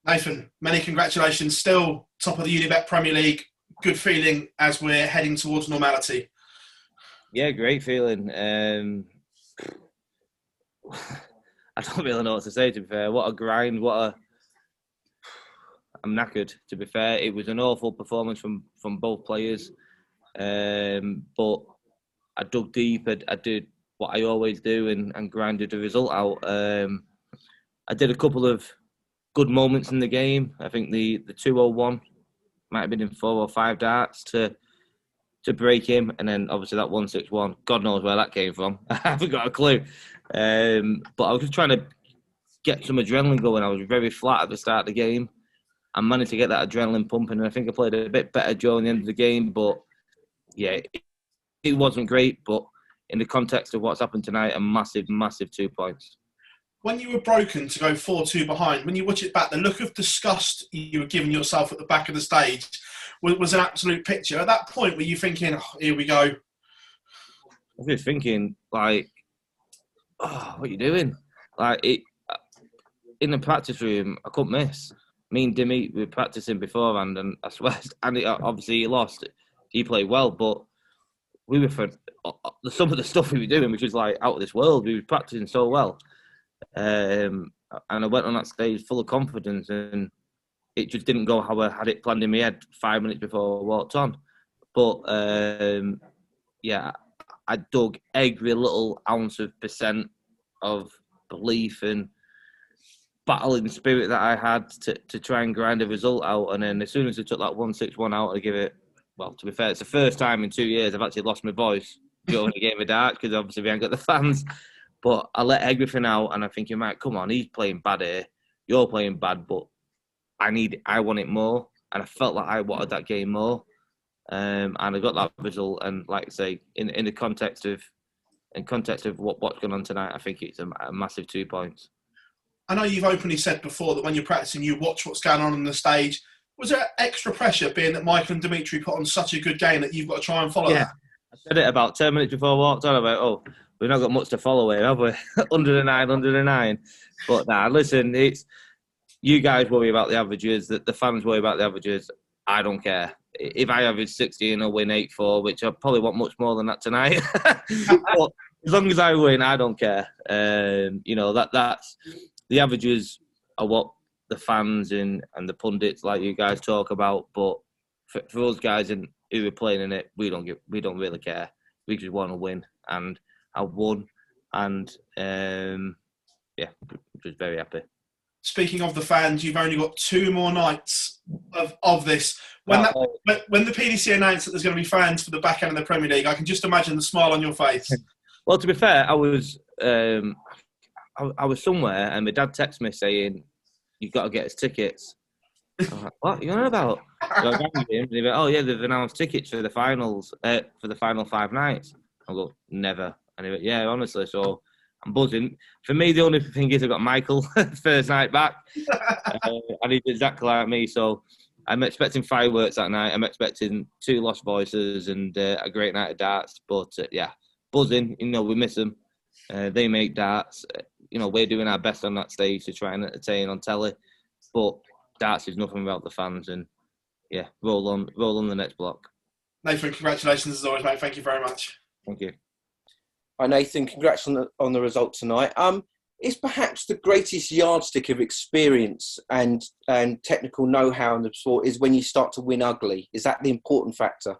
Nathan, many congratulations. Still top of the Unibet Premier League. Good feeling as we're heading towards normality. Yeah, great feeling. I don't really know what to say, to be fair. What a grind, I'm knackered, to be fair. It was an awful performance from both players. But I dug deep. I did what I always do and grinded the result out. I did a couple of good moments in the game. I think the 201 might have been in 4 or 5 darts to break him, and then obviously that 161. God knows where that came from. I haven't got a clue. But I was just trying to get some adrenaline going. I was very flat at the start of the game. I managed to get that adrenaline pumping, and I think I played a bit better during the end of the game. But yeah, it wasn't great. But in the context of what's happened tonight, a massive, massive 2 points. When you were broken to go 4-2 behind, when you watch it back, the look of disgust you were giving yourself at the back of the stage was an absolute picture. At that point, were you thinking, oh, here we go? I was just thinking, like, oh, what are you doing? Like, in the practice room, I couldn't miss. Me and Dimmy were practicing beforehand, and I swear, and obviously he lost. He played well, but we were for some of the stuff we were doing, which was like out of this world. We were practicing so well. And I went on that stage full of confidence, and it just didn't go how I had it planned in my head 5 minutes before I walked on. But yeah, I dug every little ounce of percent of belief and battling spirit that I had to try and grind a result out. And then as soon as I took that 161 out, I give it, well, to be fair, it's the first time in 2 years I've actually lost my voice during a game of darts, because obviously we ain't got the fans. But I let everything out, and I'm thinking, right, come on, he's playing bad here. You're playing bad, but I want it more. And I felt like I wanted that game more. And I got that result. And like I say, in the context of what's going on tonight, I think it's a massive 2 points. I know you've openly said before that when you're practicing, you watch what's going on the stage. Was there extra pressure being that Michael and Dimitri put on such a good game that you've got to try and follow that? I said it about 10 minutes before I walked on. About, we've not got much to follow here, have we? under the nine. But nah, listen, it's you guys worry about the averages, that the fans worry about the averages. I don't care. If I average 60 and I win 8-4, which I probably want much more than that tonight. But as long as I win, I don't care. That's the averages are what the fans and the pundits like you guys talk about. But for us guys who are playing in it, we don't really care. We just want to win, and I won, and just very happy. Speaking of the fans, you've only got 2 more nights of this. When the PDC announced that there's going to be fans for the back end of the Premier League, I can just imagine the smile on your face. Well, to be fair, I was somewhere, and my dad texted me saying, "You've got to get us tickets." I was like, "What are you on about?" So I rang him, and he went, "Oh yeah, they've announced tickets for the finals, for the final 5 nights." I go, "Never." And he went, "Yeah, honestly." So I'm buzzing. For me, the only thing is I got Michael first night back, and he's exactly like me. So I'm expecting fireworks that night. I'm expecting 2 lost voices and a great night of darts. But yeah, buzzing. We miss them. They make darts. We're doing our best on that stage to try and entertain on telly. But darts is nothing without the fans. And yeah, roll on the next block. Nathan, congratulations as always, mate. Thank you very much. Thank you. Hi, Nathan. Congrats on the result tonight. It's perhaps the greatest yardstick of experience and technical know-how in the sport is when you start to win ugly. Is that the important factor?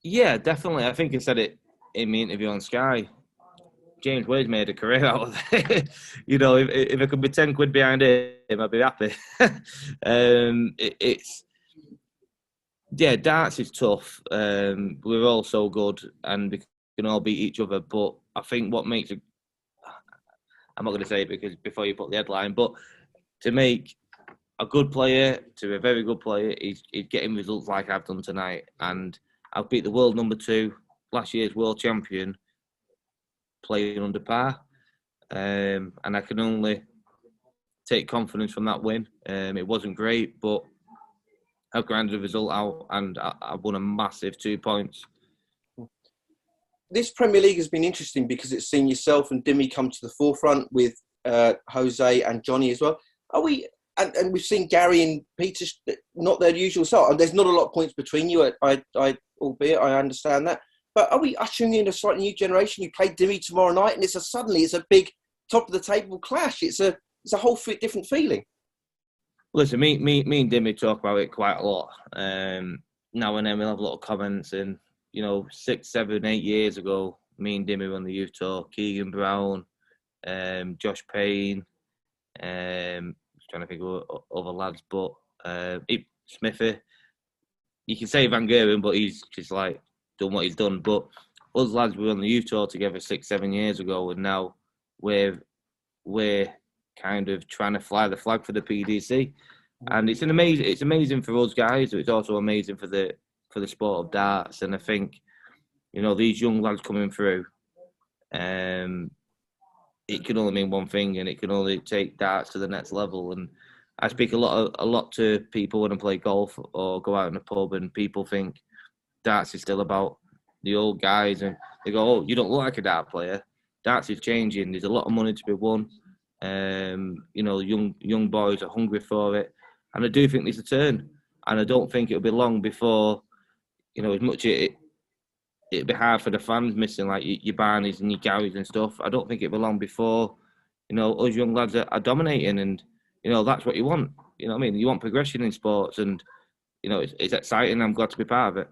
Yeah, definitely. I think I said it in my interview on Sky. James Wade's made a career out of it. If I could be 10 quid behind him, I'd be happy. Darts is tough. We're all so good, and we can all beat each other. But I think what makes it, I'm not going to say it because before you put the headline, but to make a good player to a very good player, he's getting results like I've done tonight. And I've beat the world number 2, last year's world champion, playing under par. And I can only take confidence from that win. It wasn't great, but I've grinded the result out, and I won a massive 2 points. This Premier League has been interesting because it's seen yourself and Dimmy come to the forefront with Jose and Johnny as well. Are we and we've seen Gary and Peter not their usual start. And there's not a lot of points between you. Albeit I understand that. But are we ushering in a slightly new generation? You play Dimmy tomorrow night, and suddenly it's a big top of the table clash. It's a whole different feeling. Listen, me and Dimmy talk about it quite a lot. Now and then we'll have a lot of comments, and 6, 7, 8 years ago, me and Dimmy were on the youth tour. Keegan Brown, Josh Payne, trying to think of other lads, but Smithy. You can say Van Geren, but he's just like done what he's done. But us lads were on the youth tour together 6, 7 years ago, and now we're kind of trying to fly the flag for the PDC, and it's amazing for us guys. It's also amazing for the sport of darts, and I think these young lads coming through. It can only mean one thing, and it can only take darts to the next level. And I speak a lot to people when I play golf or go out in a pub, and people think darts is still about the old guys, and they go, "Oh, you don't look like a dart player." Darts is changing. There's a lot of money to be won. Young boys are hungry for it, and I do think there's a turn. And I don't think it'll be long before, as much it'd be hard for the fans missing like your Barneys and your Garys and stuff. I don't think it'll be long before, us young lads are dominating, and that's what you want. You know what I mean? You want progression in sports, and it's exciting. I'm glad to be part of it.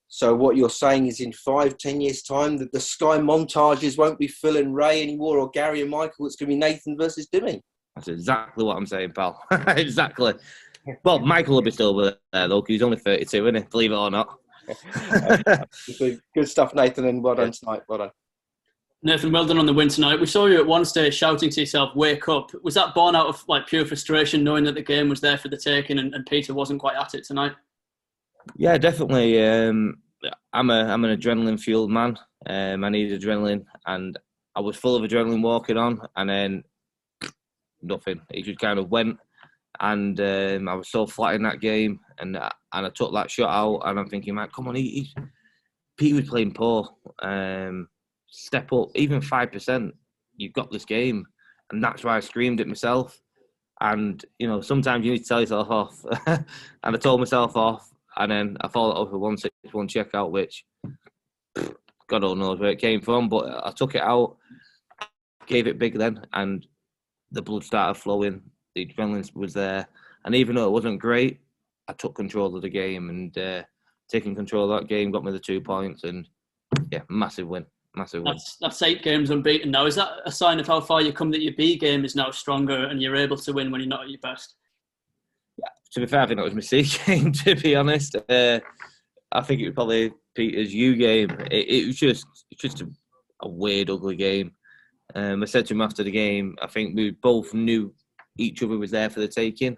So what you're saying is in 5, 10 years' time that the Sky montages won't be Phil and Ray anymore, or Gary and Michael. It's going to be Nathan versus Dimmy. That's exactly what I'm saying, pal. Exactly. Well, Michael will be still there though, because he's only 32, isn't he? Believe it or not. Good stuff, Nathan, and well done tonight. Well done. Nathan, well done on the win tonight. We saw you at one stage shouting to yourself, "Wake up." Was that born out of pure frustration, knowing that the game was there for the taking and Peter wasn't quite at it tonight? Yeah, definitely. I'm an adrenaline fueled man. I need adrenaline, and I was full of adrenaline walking on, and then nothing. It just kind of went, and I was so flat in that game, and I took that shot out, and I'm thinking, man, come on, Pete was playing poor. Step up, even 5%. You've got this game, and that's why I screamed at myself. And sometimes you need to tell yourself off, and I told myself off. And then I followed up with 161 checkout, which God only knows where it came from. But I took it out, gave it big then, and the blood started flowing. The adrenaline was there. And even though it wasn't great, I took control of the game. And taking control of that game got me the 2 points. And, yeah, massive win. Massive win. That's 8 games unbeaten now. Is that a sign of how far you come, that your B game is now stronger and you're able to win when you're not at your best? To be fair, I think that was my C game, to be honest. I think it was probably Peter's U game. It was just a weird, ugly game. I said to him after the game, I think we both knew each other was there for the taking,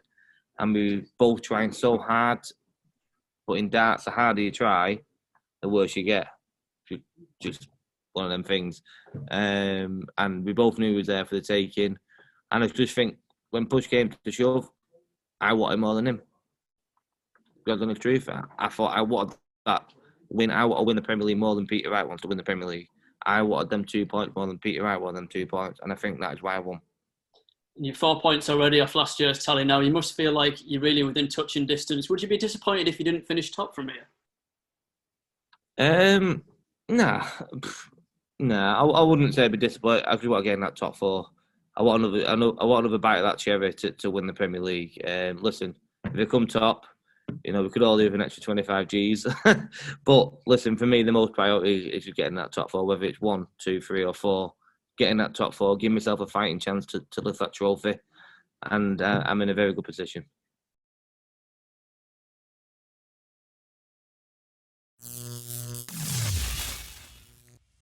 and we were both trying so hard. But in darts, the harder you try, the worse you get. Just one of them things. And we both knew he was there for the taking. And I just think when push came to shove, I wanted more than him. God's honest truth. I thought I wanted that win. I want to win the Premier League more than Peter Wright wants to win the Premier League. I wanted them 2 points more than Peter Wright wanted them 2 points, and I think that is why I won. You're 4 points already off last year's tally now. You must feel like you're really within touching distance. Would you be disappointed if you didn't finish top from here? Nah. I wouldn't say I'd be disappointed. I just want to get in that top 4. I want another bite of that cherry to win the Premier League. Listen, if they come top, we could all do with an extra 25 Gs. But listen, for me, the most priority is just getting that top 4, whether it's 1, 2, 3, or 4. Getting that top 4, give myself a fighting chance to lift that trophy, and I'm in a very good position.